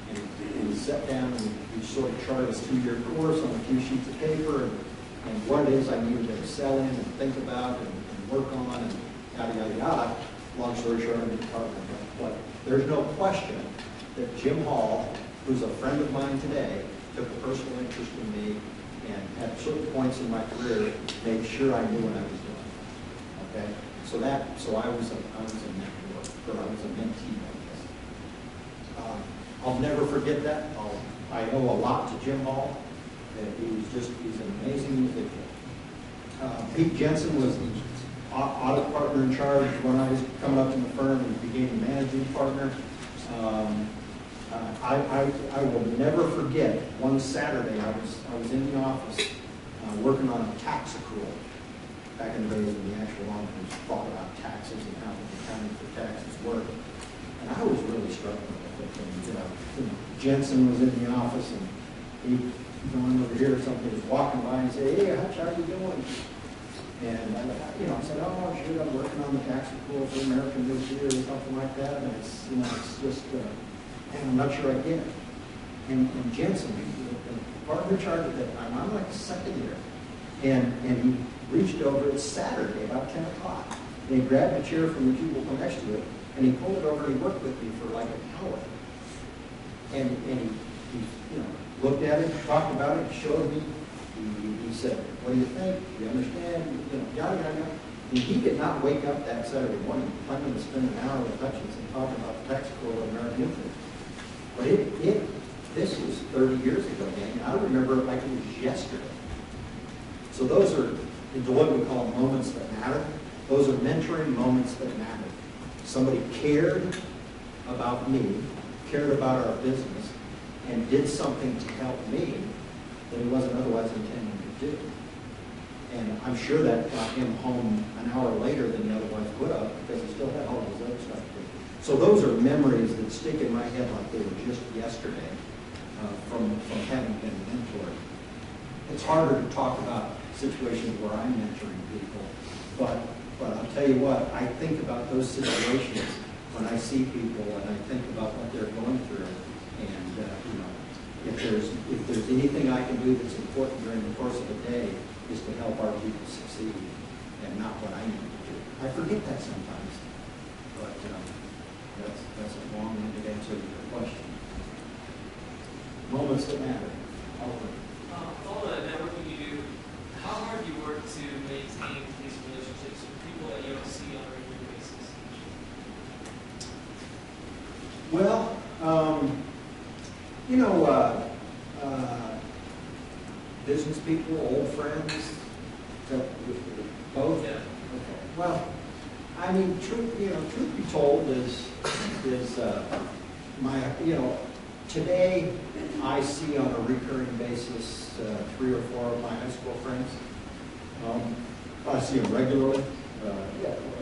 And we sat down and we sort of charted a 2-year course on a few sheets of paper and what it is I needed to excel in and think about and work on and yada, yada, yada. Long story short, I'm a partner. But there's no question that Jim Hall, who's a friend of mine today, took a personal interest in me and at certain points in my career made sure I knew what I was doing. Okay? So I was a mentor, or I was a mentee, I guess. I'll never forget that. I owe a lot to Jim Hall. He's an amazing individual. Pete Jensen was the audit partner in charge when I was coming up in the firm and became the managing partner. I will never forget one Saturday I was in the office working on a tax accrual. Back in the days when the actual auditors thought about taxes and how the accounting for taxes worked. And I was really struggling with it. And, Jensen was in the office and he'd going over here or something, was walking by and say, "Hey, Hutch, how you doing?" And I said, "Oh, shoot, I'm working on the tax accrual for American this year," or something like that. And it's just, and I'm not sure I get it. And Jensen, the partner in charge at that time, I'm like the second year. And he reached over, it's Saturday, about 10 o'clock. And he grabbed a chair from the cubicle next to it, and he pulled it over and he worked with me for like an hour. And he looked at it, talked about it, showed me. He said, "What do you think? Do you understand?" Yada, yada, yada. And he did not wake up that Saturday morning planning to spend an hour with Hutchinson talking about the tax code of American Infant. But this was 30 years ago, gang. I remember it like it was yesterday. So those are, in Deloitte we call them moments that matter. Those are mentoring moments that matter. Somebody cared about me, cared about our business, and did something to help me that he wasn't otherwise intending to do. And I'm sure that got him home an hour later than he otherwise would have, because he still had all his other stuff to do. So those are memories that stick in my head like they were just yesterday from having been mentored. It's harder to talk about situations where I'm mentoring people, but I'll tell you what, I think about those situations when I see people and I think about what they're going through, and if there's anything I can do that's important during the course of the day, is to help our people succeed, and not what I need to do. I forget that sometimes, but that's a long-winded answer to your question. Moments that matter. All the networking you do, how hard do you work to maintain these relationships with people that you don't see on a regular basis? Well, business people, old friends, both. Yeah. Okay. Well, I mean, truth be told, is my today I see on a recurring basis 3 or 4 of my high school friends. I see them regularly.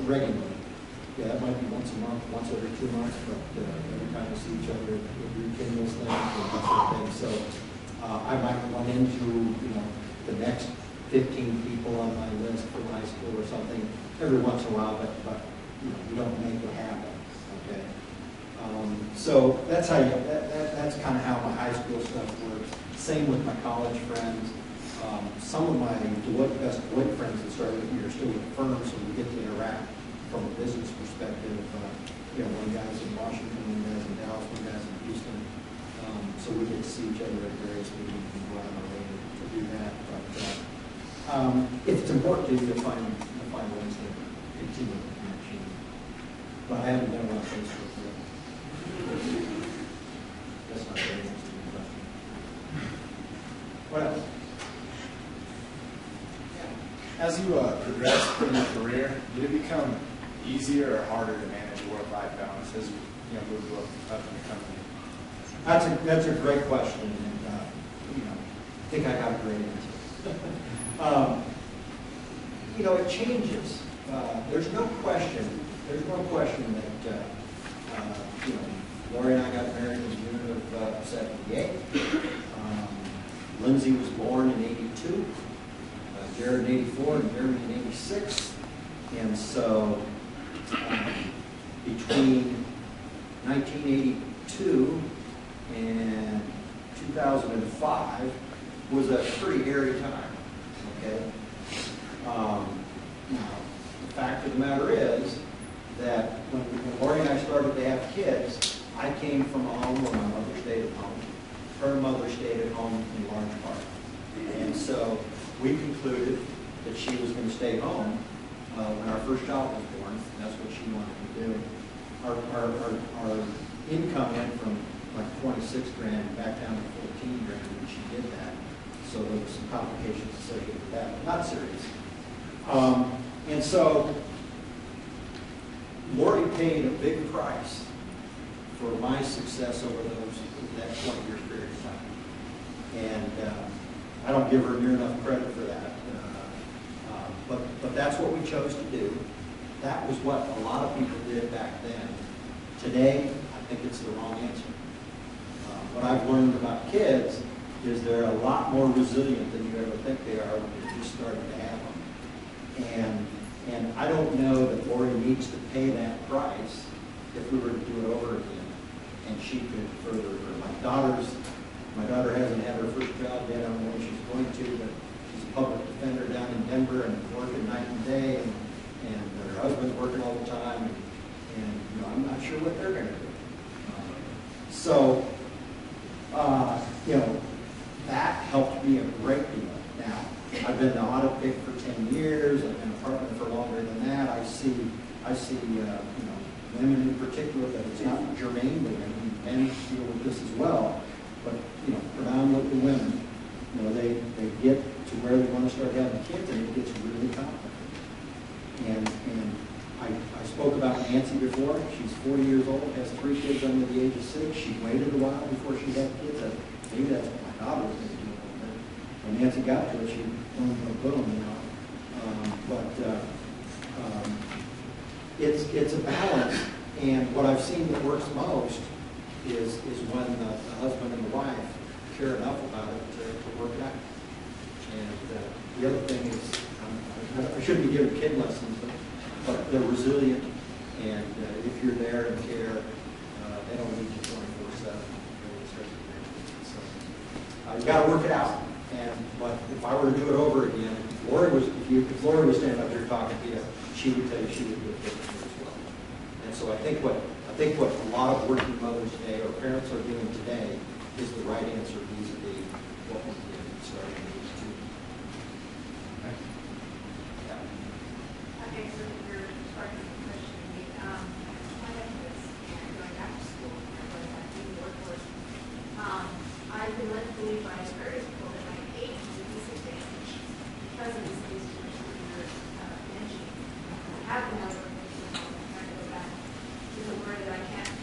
Regularly. Yeah, it might be once a month, once every 2 months, but every time we see each other, we rekindle things and that sort of thing. So I might run into the next 15 people on my list from high school or something every once in a while, but we don't make it happen. Okay. So that's how that's kind of how my high school stuff works. Same with my college friends. Some of my best Deloitte friends that started with me are still with the firm, so we get to interact from a business perspective. One guy's in Washington, one guy's in Dallas, one guy's in Houston. So we get to see each other at various meetings and go out of our way to do that. But if it's important to you, you'll find ways to continue the connection. But I haven't done a lot of Facebook yet. That's not very answer to your question. What else? As you progress in your career, did it become easier or harder to manage work-life balance as you move up in the company? That's a great question, and I think I got a great answer. It changes. There's no question that Lori and I got married in June of '78. Lindsay was born in '82. Jared in '84 and Jeremy in '86. And so between 1982 and 2005 was a pretty hairy time. Okay. Now, the fact of the matter is that when Lori and I started to have kids, I came from a home where my mother stayed at home. Her mother stayed at home in large part. And so we concluded that she was going to stay home when our first child was born. That's what she wanted to do. Our income went from like 26 grand back down to 14 grand when she did that. So there were some complications associated with that, but not serious. And so Lori paid a big price for my success over that 20-year period of time. And I don't give her near enough credit for that. But that's what we chose to do. That was what a lot of people did back then. Today, I think it's the wrong answer. What I've learned about kids is they're a lot more resilient than you ever think they are when you're just starting to have them. And I don't know that Lori needs to pay that price if we were to do it over again. And she could further her. My daughter hasn't had her first job yet. I don't know when she's going to, but she's a public defender down in Denver and working night and day, and her husband's working all the time, and I'm not sure what they're going to do. That helped me a great deal. Now, I've been the audit pick for 10 years. I've been a partner for longer than that. I see women in particular, that it's not germane to women. Men deal with this as well, but predominantly women. They get to where they want to start having kids, and it gets really complicated. And I spoke about Nancy before. She's 40 years old, has 3 kids under the age of 6. She waited a while before she had kids. Maybe that's what my daughter was going to do. When Nancy got to it, she boom. It's a balance. And what I've seen that works most is when the husband and the wife care enough about it to work it out. And the other thing is, I shouldn't be giving kid lessons, but they're resilient. And if you're there and care, they don't need you 24/7. So you got to work it out. But if I were to do it over again, if Lori was standing up here talking to you, she would tell you she would do it differently as well. And so I think what a lot of working mothers today or parents are doing today is the right answer vis-a-vis what we did starting at age 2. Okay? Yeah. Okay, so you're starting to question me. My husband's going back to school, and going back to the workforce. I've been led to believe by various people that my age is a disadvantage because of these things you're mentioning. I have been able to trying to go back to the word that I can't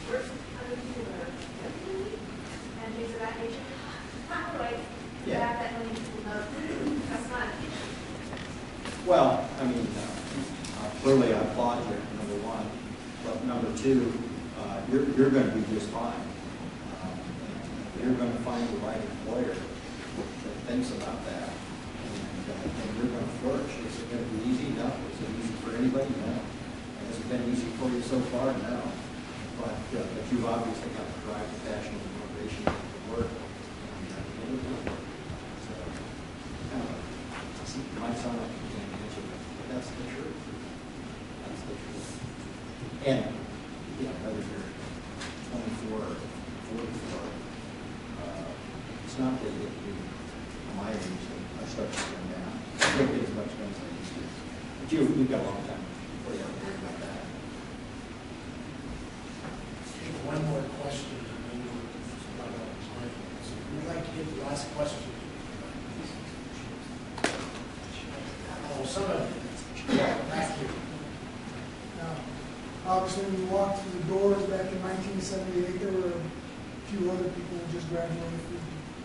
work other people that are younger than me and things of that nature. How do I have that many people know that's not a teacher? Well, I mean, clearly I applaud you, number one. But number two, you're going to be just fine. You're going to find the right employer that thinks about that. And you're going to flourish. Is it going to be easy? No. Is it easy for anybody? No. Has it been easy for you so far? No. But you've obviously got the drive, the passion, the motivation to work. And you'll do it. So, it might sound like you can't answer that, but that's the truth. That's the truth. And, whether you're 24 or 44, it's not that it be my age that I start to slow down. I don't get as much done as I used to. But you've got a long time before you have to worry about that. Take one more question, and then we'll run out of time. So we'd like to get the last question. Oh, somebody. Back here. Now, obviously, when you walked through the doors back in 1978, there were a few other people who just graduated from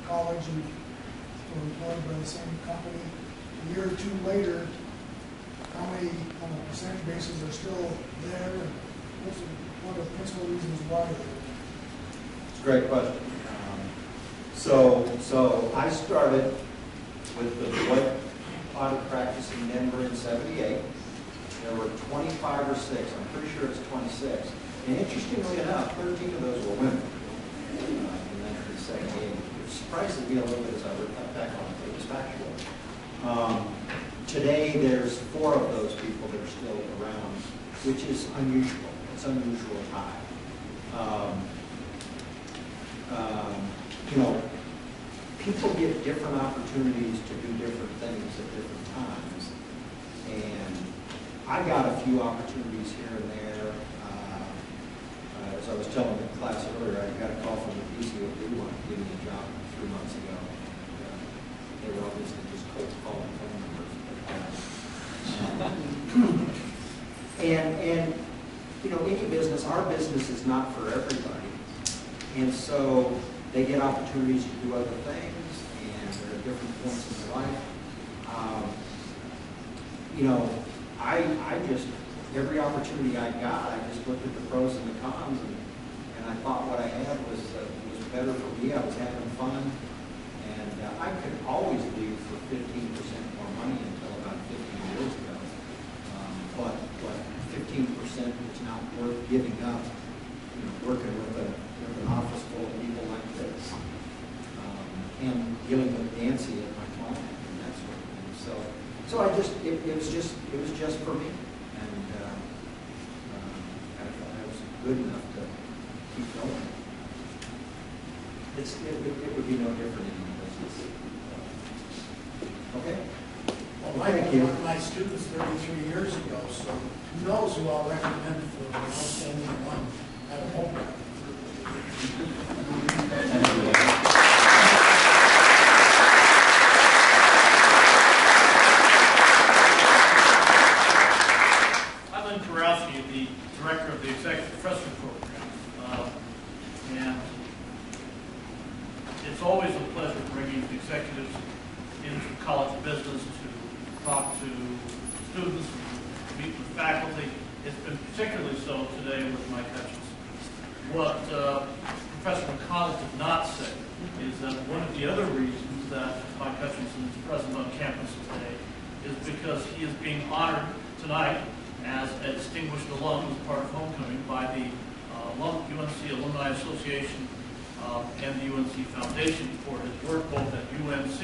college and were employed by the same company. A year or two later, how many, on a percentage basis, are still there? And what are the principal reasons why they're there? It's a great question. So I started with the Deloitte Audit practice in Denver in '78. There were 25 or 6. I'm pretty sure it's 26. And interestingly enough, 13 of those were women in 1978. It surprises me a little bit as I reflect back on it. It was factual. Today, there's 4 of those people that are still around, which is unusual. It's unusual high. People get different opportunities to do different things at different times. And I got a few opportunities here and there. As I was telling the class earlier, I got a call from the PCOB wanting to give me a job 3 months ago. They were obviously just cold calling phone numbers. And any business, our business is not for everybody. And so they get opportunities to do other things, and there are different points in their life. I just, every opportunity I got, I just looked at the pros and the cons, and I thought what I had was better for me. I was having fun, and I could always leave for 15% more money until about 15 years ago. But 15% is not worth giving up, working with an office full of people like this, and dealing with Nancy at my client and that sort of thing. So I just, it was just for me, and I was good enough to keep going. It would be no different in my business. Okay. Well, one of my students 33 years ago, so who knows who I'll recommend for the outstanding one at a home. I'm Karowski, the director of the Executive Freshman Program. And it's always a pleasure bringing executives into the College of Business to talk to students, meet with faculty. It's been particularly so today with Mike Hutchinson. What Professor McConnell did not say is that one of the other reasons that Mike Hutchinson is present on campus today is because he is being honored tonight as a distinguished alum as part of homecoming by the UNC Alumni Association and the UNC Foundation for his work both at UNC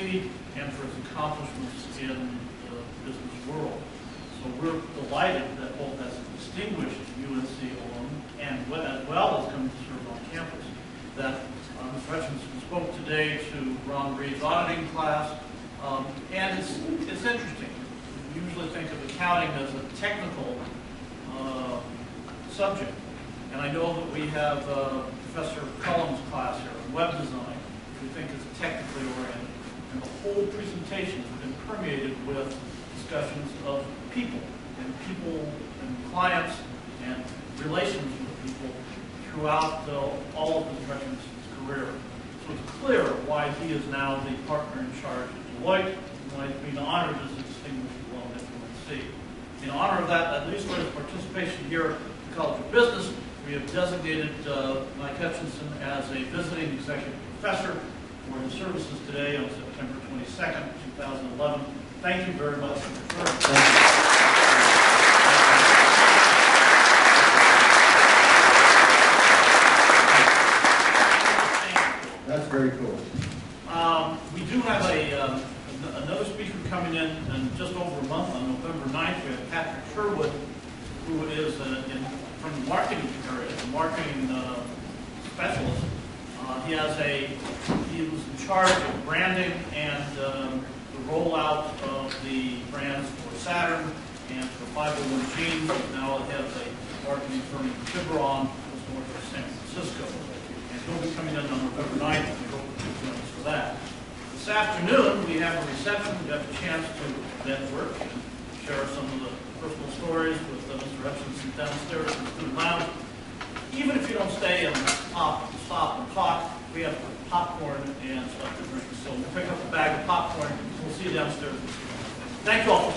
and for his accomplishments in the business world. So we're delighted that both as a distinguished UNC alum and as well as coming to serve on campus, that Mr. Hutchinson spoke today to Ron Reed's auditing class. And it's interesting. We usually think of accounting as a technical subject. And I know that we have Professor Cullum's class here on web design, which we think is technically oriented. And the whole presentation has been permeated with discussions of people and clients and relations with people throughout all of Mr. Hutchinson's career. So it's clear why he is now the partner in charge at Deloitte, and why he's being honored as a distinguished alum at UNC. In honor of that, at least for his participation here at the College of Business, we have designated Mike Hutchinson as a visiting executive professor for his services today on September 22nd, 2011. Thank you very much for your service. That's very cool. We do have another speaker coming in just over a month on November 9th. We have Patrick Sherwood, who is from the marketing area, a marketing specialist. He was in charge of branding and the rollout of the brands for Saturn and for 501 Jeans. Now he has a marketing firm in Tiburon, just north of San Francisco. And he'll be coming in on November 9th, and we hope you'll join us for that. This afternoon, we have a reception. We got the chance to network and share some of the personal stories with Mr. Hutchinson downstairs in the student lounge. Even if you don't stay and stop and talk, we have popcorn and stuff to drink. So we'll pick up a bag of popcorn. We'll see you downstairs. Thank you all.